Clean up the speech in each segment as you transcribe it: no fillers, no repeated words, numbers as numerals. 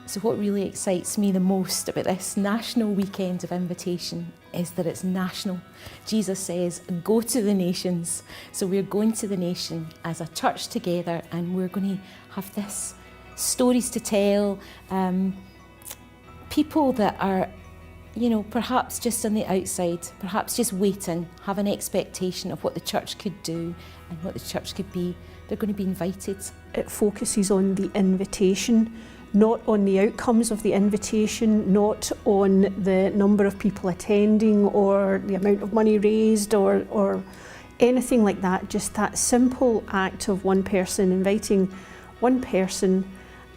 So what really excites me the most about this National Weekend of Invitation is that it's national. Jesus says, go to the nations. So we're going to the nation as a church together, and we're going to have this stories to tell, people that are, perhaps just on the outside, perhaps just waiting, have an expectation of what the church could do and what the church could be. They're going to be invited. It focuses on the invitation, not on the outcomes of the invitation, not on the number of people attending or the amount of money raised or anything like that. Just that simple act of one person inviting one person,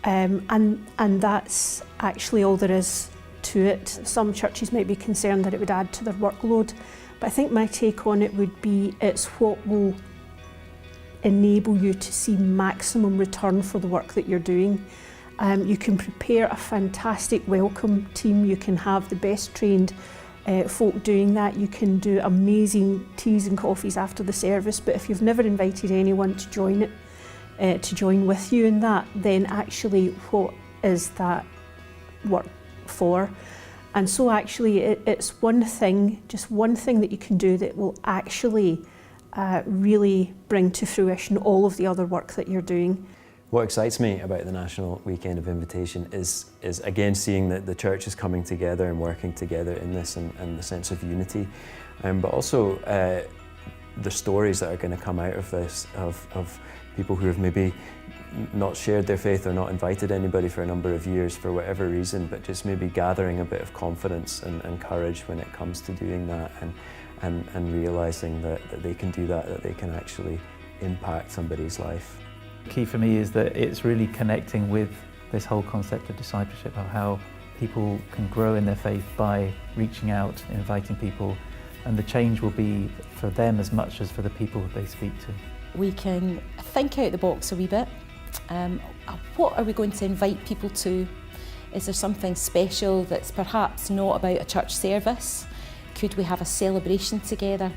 and that's actually all there is to it. Some churches might be concerned that it would add to their workload, but I think my take on it would be it's what will enable you to see maximum return for the work that you're doing. You can prepare a fantastic welcome team, you can have the best trained folk doing that, you can do amazing teas and coffees after the service, but if you've never invited anyone to join it, to join with you in that, then actually what is that work for? And so actually it's one thing, just one thing that you can do that will actually really bring to fruition all of the other work that you're doing. What excites me about the National Weekend of Invitation is again seeing that the church is coming together and working together in this, and the sense of unity, but also the stories that are going to come out of this, of people who have maybe not shared their faith or not invited anybody for a number of years for whatever reason, but just maybe gathering a bit of confidence and courage when it comes to doing that, and realising that they can do that they can actually impact somebody's life. Key for me is that it's really connecting with this whole concept of discipleship, of how people can grow in their faith by reaching out, inviting people, and the change will be for them as much as for the people that they speak to. We can think out the box a wee bit. What are we going to invite people to? Is there something special that's perhaps not about a church service? Could we have a celebration together?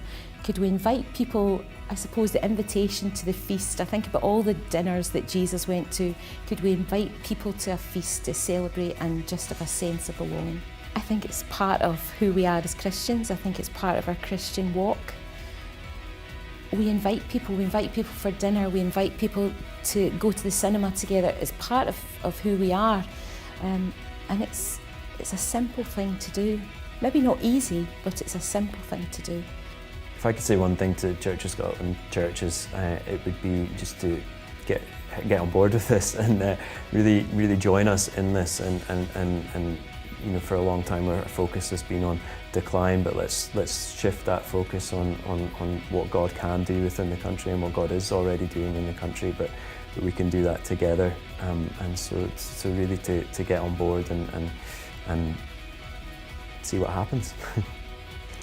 Could we invite people, I suppose, the invitation to the feast? I think about all the dinners that Jesus went to. Could we invite people to a feast to celebrate and just have a sense of belonging? I think it's part of who we are as Christians. I think it's part of our Christian walk. We invite people for dinner, we invite people to go to the cinema together. It's part of who we are. And it's a simple thing to do. Maybe not easy, but it's a simple thing to do. If I could say one thing to Church of Scotland churches, it would be just to get on board with this and really join us in this. And for a long time our focus has been on decline, but let's shift that focus on what God can do within the country and what God is already doing in the country, but we can do that together. And so really to get on board and see what happens.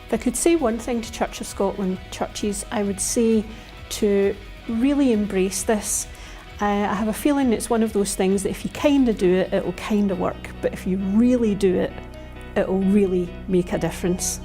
If I could say one thing to Church of Scotland churches, I would say to really embrace this. I have a feeling it's one of those things that if you kind of do it, it will kind of work, but if you really do it, it will really make a difference.